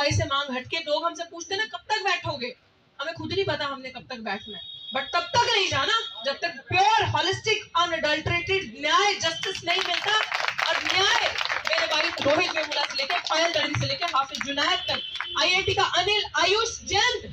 भाई से मांग हटके लोग हमसे पूछते ना कब तक बैठोगे, हमें खुद नहीं पता हमने कब तक बैठना है, बट तब तक नहीं जाना जब तक प्योर हॉलिस्टिक अनअडल्टरेटेड न्याय जस्टिस नहीं मिलता। और न्याय मेरे भाई रोहित वेमुला से लेकर पायल दर्जी से लेकर हाफिज जुनैद तक, IIT का अनिल आयुष जैन,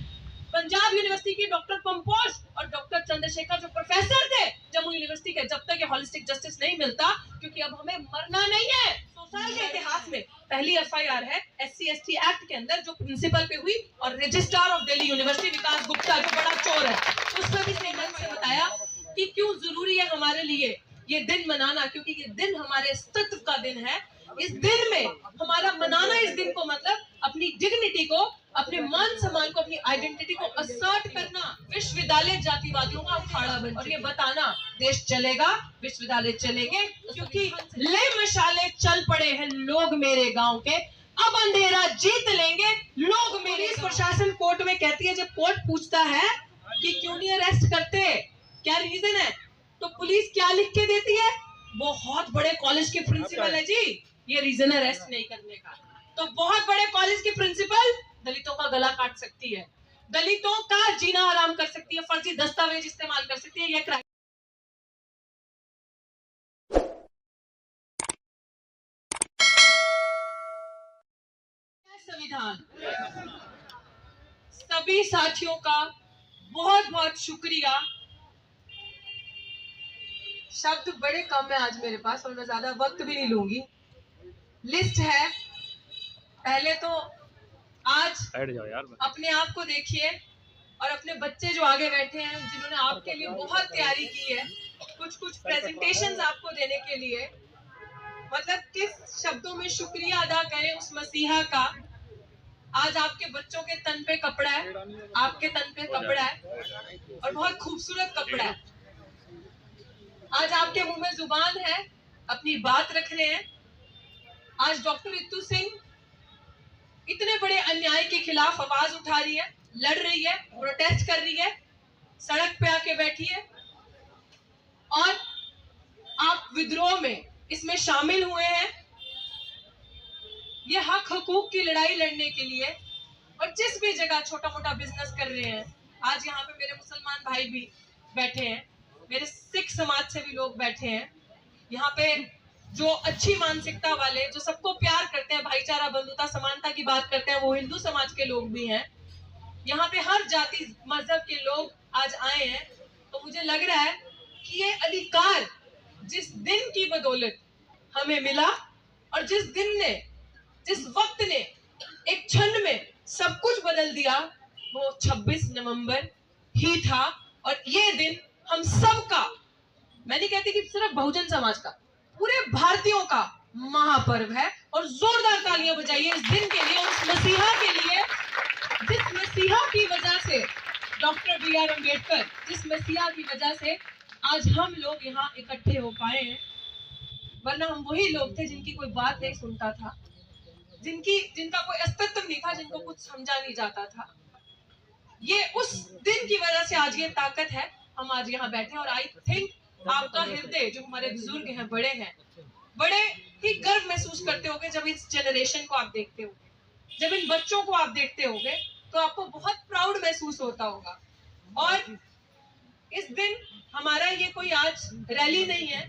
पंजाब यूनिवर्सिटी की डॉक्टर पंपोज और डॉक्टर चंद्रशेखर जो प्रोफेसर थे जम्मू यूनिवर्सिटी के, जब तक ये हॉलिस्टिक जस्टिस नहीं मिलता, क्योंकि अब हमें मरना नहीं है। 100 साल के इतिहास में पहली FIR है SC/ST एक्ट के अंदर जो प्रिंसिपल पे हुई, और रजिस्ट्रार ऑफ दिल्ली यूनिवर्सिटी विकास गुप्ता जो बड़ा चोर है, उसने भी सही ढंग से बताया कि क्यों जरूरी है हमारे लिए ये दिन मनाना, क्योंकि ये दिन हमारे अस्तित्व का दिन है। इस दिन में हमारा मनाना, इस दिन को मतलब अपनी डिग्निटी को, अपने मान सम्मान को, अपनी आइडेंटिटी को असर्ट करना। विश्वविद्यालय जातिवादियों का अखाड़ा बन, और ये बताना देश चलेगा, विश्वविद्यालय चलेंगे, क्योंकि ले मशाले चल पड़े हैं लोग मेरे गांव के, अब अंधेरा जीत लेंगे लोग मेरे। प्रशासन कोर्ट में कहती है, जब कोर्ट पूछता है कि क्यों नहीं अरेस्ट करते, क्या रीजन है, तो पुलिस क्या लिख के देती है, बहुत बड़े कॉलेज के प्रिंसिपल है जी, ये रीजन है अरेस्ट नहीं करने का। तो बहुत बड़े कॉलेज की प्रिंसिपल दलितों का गला काट सकती है, दलितों का जीना हराम कर सकती है, फर्जी दस्तावेज इस्तेमाल कर सकती है, यह क्राइम। संविधान सभी साथियों का बहुत बहुत शुक्रिया। शब्द बड़े कम है आज मेरे पास और मैं ज्यादा वक्त भी नहीं लूंगी। लिस्ट है, पहले तो आज अपने आप को देखिए और अपने बच्चे जो आगे बैठे हैं जिन्होंने आपके लिए बहुत तैयारी की है, कुछ प्रेजेंटेशंस आपको देने के लिए, मतलब किस शब्दों में शुक्रिया अदा करें उस मसीहा का। आज आपके बच्चों के तन पे कपड़ा है, आपके तन पे कपड़ा है और बहुत खूबसूरत कपड़ा है। आज आपके मुंह में जुबान है, अपनी बात रख रहे हैं। आज डॉक्टर रितु सिंह इतने बड़े अन्याय के खिलाफ आवाज उठा रही है, लड़ रही है, प्रोटेस्ट कर रही है, सड़क पे आके बैठी है, और आप विद्रोह में इसमें शामिल हुए हैं ये हक हकूक की लड़ाई लड़ने के लिए। और जिस भी जगह छोटा मोटा बिजनेस कर रहे हैं, आज यहाँ पे मेरे मुसलमान भाई भी बैठे हैं, मेरे सिख समाज से भी लोग बैठे हैं, यहाँ पे जो अच्छी मानसिकता वाले, जो सबको प्यार करते हैं, भाईचारा बंधुता समानता की बात करते हैं, वो हिंदू समाज के लोग भी हैं। यहाँ पे हर जाति मजहब के लोग आज आए हैं। तो मुझे लग रहा है कि ये अधिकार जिस दिन की बदौलत हमें मिला, और जिस दिन ने, जिस वक्त ने एक क्षण में सब कुछ बदल दिया, वो 26 नवंबर ही था। और ये दिन हम सब का, मैं नहीं कहती कि सिर्फ बहुजन समाज का, पूरे भारतीयों का महापर्व है। और जोरदार तालियां बजाइए इस दिन के लिए, उस मसीहा के लिए, जिस मसीहा की वजह से, डॉक्टर BR अम्बेडकर, जिस मसीहा की वजह से आज हम लोग यहाँ इकट्ठे हो पाए हैं। वरना हम वही लोग थे जिनकी कोई बात नहीं सुनता था, जिनका कोई अस्तित्व नहीं था, जिनको कुछ समझा नहीं जाता था। ये उस दिन की वजह से आज ये ताकत है, हम आज यहाँ बैठे। और आई थिंक आपका हृदय, जो हमारे बुजुर्ग हैं, बड़े हैं, बड़े ही गर्व महसूस करते होंगे जब इस जनरेशन को आप देखते हो, जब इन बच्चों को आप देखते होंगे, तो आपको बहुत प्राउड महसूस होता होगा। और इस दिन हमारा ये कोई आज रैली नहीं है,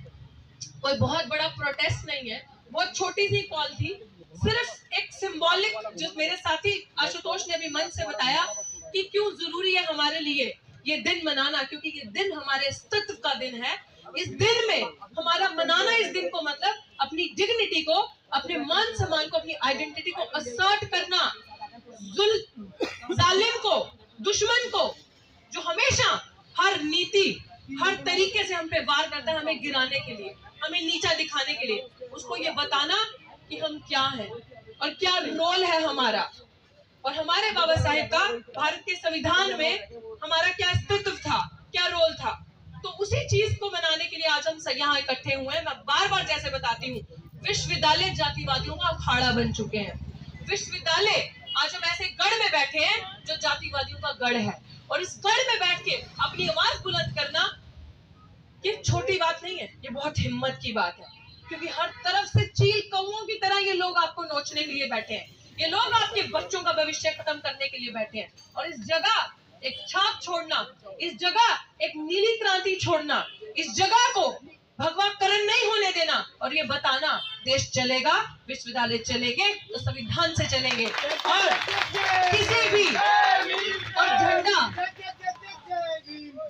कोई बहुत बड़ा प्रोटेस्ट नहीं है, बहुत छोटी सी कॉल थी, सिर्फ एक सिंबॉलिक, जो मेरे साथी आशुतोष ने अभी मंच से बताया कि क्यों जरूरी है हमारे लिए ये दिन मनाना, क्योंकि ये दिन हमारे अस्तित्व का दिन है। इस दिन में हमारा मनाना, इस दिन को मतलब अपनी डिग्निटी को, अपने मान सम्मान को, अपनी आइडेंटिटी को असर्ट करना, जालिम को, दुश्मन को, जो हमेशा हर नीति, हर तरीके से हम पे वार करता है, हमें गिराने के लिए, हमें नीचा दिखाने के लिए, उसको ये बताना कि हम क्या हैं और क्या रोल है हमारा, और हमारे बाबा साहेब का भारत के संविधान में हमारा क्या अस्तित्व था, क्या रोल था। तो उसी चीज को मनाने के लिए आज हम यहाँ इकट्ठे हुए हैं। मैं बार बार जैसे बताती हूँ, विश्वविद्यालय जातिवादियों का अखाड़ा बन चुके हैं। विश्वविद्यालय, आज हम ऐसे गढ़ में बैठे हैं जो जातिवादियों का गढ़ है, और इस गढ़ में बैठ के अपनी आवाज बुलंद करना ये छोटी बात नहीं है, ये बहुत हिम्मत की बात है, क्योंकि हर तरफ से चील कौओं की तरह ये लोग आपको नोचने के लिए बैठे हैं। ये लोग आपके बच्चों का भविष्य खत्म करने के लिए बैठे हैं। और इस जगह एक छाप छोड़ना, इस जगह एक नीली क्रांति छोड़ना, इस जगह को भगवाकरण नहीं होने देना और ये बताना देश चलेगा, विश्वविद्यालय चलेंगे तो संविधान से चलेंगे। और किसी भी और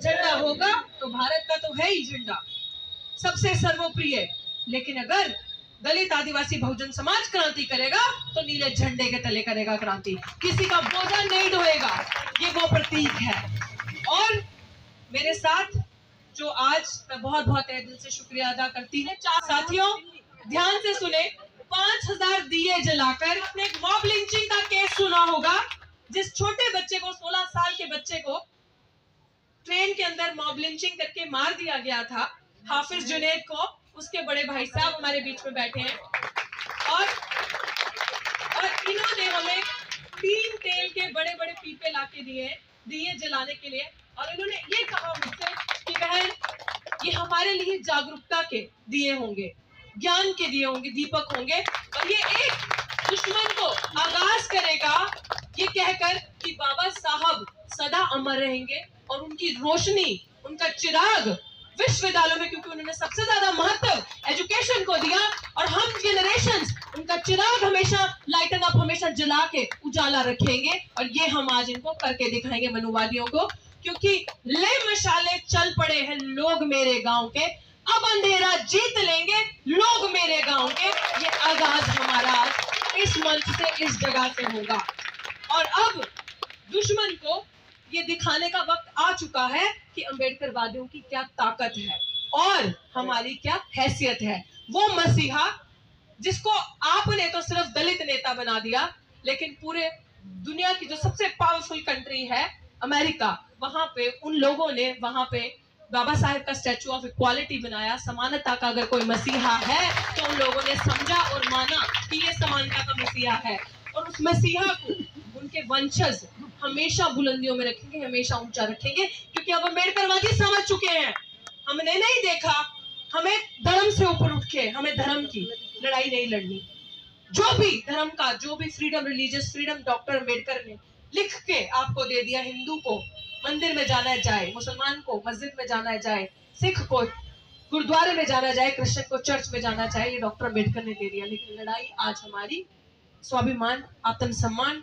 झंडा होगा तो भारत का तो है ही झंडा, सबसे सर्वप्रिय। लेकिन अगर दलित आदिवासी बहुजन समाज क्रांति करेगा तो नीले झंडे के तले करेगा क्रांति, किसी का बोझा नहीं ढोएगा, ये वो प्रतीक है। और मेरे साथ जो आज मैं बहुत बहुत तहे दिल से शुक्रिया अदा करती हूँ, साथियों ध्यान से सुने, 5000 दिए जलाकर अपने मॉब लिंचिंग का केस सुना होगा, जिस छोटे बच्चे को 16 साल के बच्चे को ट्रेन के अंदर मॉब लिंचिंग करके मार दिया गया था, हाफिज जुनैद को। उसके बड़े भाई साहब हमारे बीच में बैठे हैं और इन्होंने हमें 3 तेल के बड़े बड़े पीपे लाके दिए जलाने के लिए। और इन्होंने ये कहा मुझसे कि बहन ये हमारे लिए जागरूकता के दिए होंगे, ज्ञान के दिए होंगे, दीपक होंगे, और ये एक दुश्मन को आगाज करेगा ये कहकर कि बाबा साहब सदा अमर रहेंगे और उनकी रोशनी, उनका चिराग विश्वविद्यालयों में, क्योंकि उन्होंने सबसे ज्यादा महत्व एजुकेशन को दिया, और हम जनरेशंस उनका चिराग हमेशा लाइटन अप, हमेशा जला के उजाला रखेंगे। और ये हम आज इनको करके दिखाएंगे मनुवादियों को, क्योंकि ले मशाले चल पड़े हैं लोग मेरे गांव के, अब अंधेरा जीत लेंगे लोग मेरे गांव के। ये आगाज हमारा इस मंच से, इस जगह से होगा। और अब दुश्मन को ये दिखाने का वक्त आ चुका है कि अंबेडकर वादियों की क्या ताकत है और हमारी क्या हैसियत है। वो मसीहा जिसको आपने तो सिर्फ दलित नेता बना दिया, लेकिन पूरे दुनिया की जो सबसे पावरफुल कंट्री है अमेरिका, वहां पे उन लोगों ने वहां पे बाबा साहेब का स्टैचू ऑफ इक्वालिटी बनाया। समानता का अगर कोई मसीहा है तो उन लोगों ने समझा और माना कि ये समानता का मसीहा है, और उस मसीहा को उनके वंशज हमेशा बुलंदियों में रखेंगे, हमेशा ऊंचा रखेंगे, क्योंकि अब अम्बेडकरवादी समझ चुके हैं। हमने नहीं देखा, हमें धर्म से ऊपर उठ के हमें धर्म की लड़ाई नहीं लड़नी। जो भी धर्म का, जो भी freedom, religious freedom doctor Ambedkar ने लिख के आपको दे दिया, हिंदू को मंदिर में जाना जाए, मुसलमान को मस्जिद में जाना जाए, सिख को गुरुद्वारे में जाना जाए, क्रिश्चियन को चर्च में जाना चाहिए, ये डॉक्टर अम्बेडकर ने दे दिया। लेकिन लड़ाई आज हमारी स्वाभिमान, आत्मसम्मान,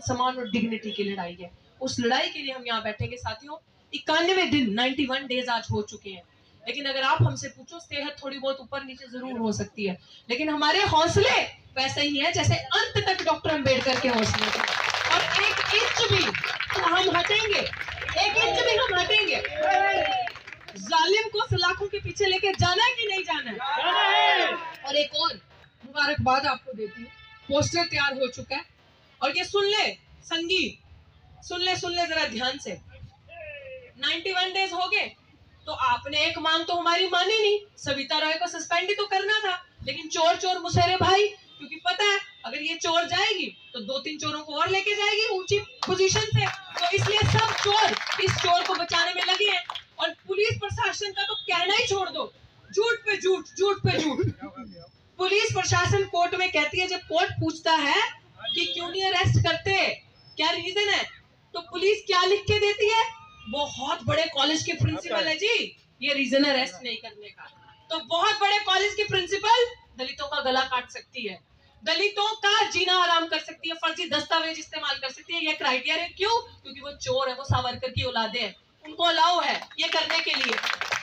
समान और डिग्निटी की लड़ाई है। उस लड़ाई के लिए हम यहाँ बैठेंगे साथियों। 91 दिन 91 डेज आज हो चुके हैं, लेकिन अगर आप हमसे पूछो, सेहत थोड़ी बहुत ऊपर नीचे जरूर हो सकती है, लेकिन हमारे हौसले वैसे ही है जैसे अंत तक डॉक्टर अम्बेडकर के हौसले थे। और एक इंच भी हम हटेंगे, एक इंच भी हम हटेंगे। जालिम को सलाखों के पीछे लेके जाना है कि नहीं जाना है? और एक और मुबारकबाद आपको देती हूँ, पोस्टर तैयार हो चुका है, और ये सुन ले संगीत, सुन ले जरा ध्यान से। 91 डेज हो गए तो आपने एक मांग तो हमारी मानी नहीं, सविता रॉय को सस्पेंड ही तो करना था, लेकिन चोर चोर मुसेरे भाई, क्योंकि पता है अगर ये चोर जाएगी तो 2-3 चोरों को और लेके जाएगी ऊंची पोजीशन से, तो इसलिए सब चोर इस चोर को बचाने में लगे हैं। और पुलिस प्रशासन का तो कहना ही छोड़ दो, झूठ पे झूठ, झूठ पे झूठ। पुलिस प्रशासन कोर्ट में कहती है, जब कोर्ट पूछता है कि क्यों नहीं अरेस्ट करते, क्या रीजन है, तो पुलिस क्या लिख के देती है, बहुत बड़े कॉलेज के प्रिंसिपल है जी, ये रीजन अरेस्ट नहीं करने का। तो बहुत बड़े कॉलेज की प्रिंसिपल दलितों का गला काट सकती है, दलितों का जीना हराम कर सकती है, फर्जी दस्तावेज इस्तेमाल कर सकती है। ये क्राइटेरिया क्यों? क्योंकि वो चोर है, वो सावरकर की औलादे हैं, उनको अलाउ है ये करने के लिए,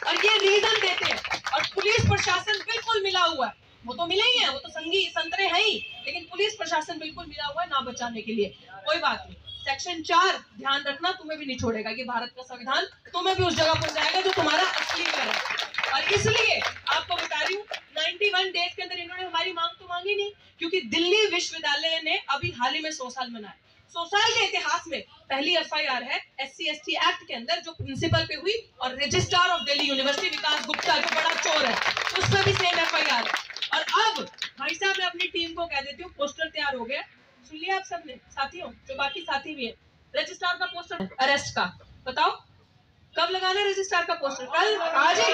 और ये रीजन देते हैं। और पुलिस प्रशासन बिल्कुल मिला हुआ है, वो तो मिले ही है, वो तो संगी संतरे हैं ही, लेकिन पुलिस प्रशासन बिल्कुल मिला हुआ है ना बचाने के लिए। कोई बात नहीं, सेक्शन 4 ध्यान रखना, तुम्हें भी नहीं छोड़ेगा कि भारत का संविधान तुम्हें भी उस जगह पहुंच जाएगा जो तुम्हारा असली घर है। और इसलिए आपको बता रही हूँ, 91 डेज के अंदर इन्होंने हमारी मांग तो मांगी नहीं, क्योंकि दिल्ली विश्वविद्यालय ने अभी हाल ही में 100 साल मनाए। 100 साल के इतिहास में पहली FIR है SC/ST एक्ट के अंदर जो प्रिंसिपल पे हुई, और रजिस्ट्रार ऑफ दिल्ली यूनिवर्सिटी विकास गुप्ता जो बड़ा चोर है उस पर भी सेम FIR है। और अब भाई साहब मैं अपनी टीम को कह देती हूँ, पोस्टर तैयार हो गया, सुन लिया आप सबने साथियों, जो बाकी साथी भी है, रजिस्ट्रार का पोस्टर अरेस्ट का, बताओ कब लगाना है रजिस्ट्रार का पोस्टर? कल? आज ही?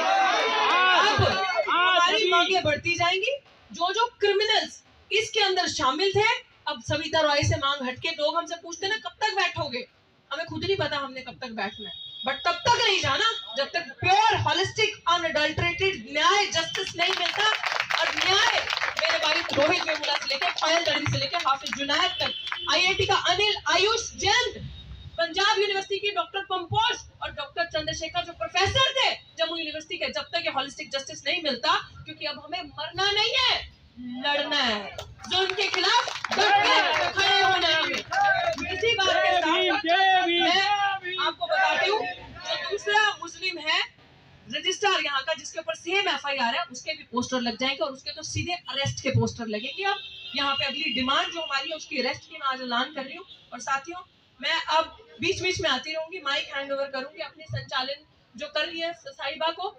अब हमारी मांगे बढ़ती जाएंगी। जो जो क्रिमिनल्स इसके अंदर शामिल थे अब सविता रॉय से मांग हटके लोग हमसे पूछते ना कब तक बैठोगे, हमें खुद नहीं पता हमने कब तक बैठना है, बट तब तक नहीं जाना जब तक प्योर होलिस्टिक अनअडल्टरेटेड न्याय जस्टिस नहीं मिलता। और न्याय मेरे भाई रोहित वेमुला से लेकर पायल दर्दी से लेकर हाफिज जुनैद तक, आईआईटी का अनिल आयुष जैन, पंजाब यूनिवर्सिटी की डॉक्टर पंपोज और डॉक्टर चंद्रशेखर जो प्रोफेसर थे जम्मू यूनिवर्सिटी के, जब तक ये होलिस्टिक जस्टिस नहीं मिलता, क्योंकि अब हमें मरना नहीं है, लड़ना है, जुल्म के खिलाफ खड़े होना है। इसी बात के साथ मैं आपको बताती हूँ, जो दूसरा मुस्लिम है रजिस्ट्रार यहाँ का जिसके ऊपर सेम एफआईआर है, उसके भी पोस्टर लग जाएंगे और उसके तो सीधे अरेस्ट के पोस्टर लगेंगे। अब यहाँ पे अगली डिमांड जो हमारी है उसकी अरेस्ट की मैं आज ऐलान कर रही हूँ। और साथियों, मैं अब बीच बीच में आती रहूंगी, माइक हैंड ओवर करूंगी अपने संचालन जो कर रही है साहिबा को।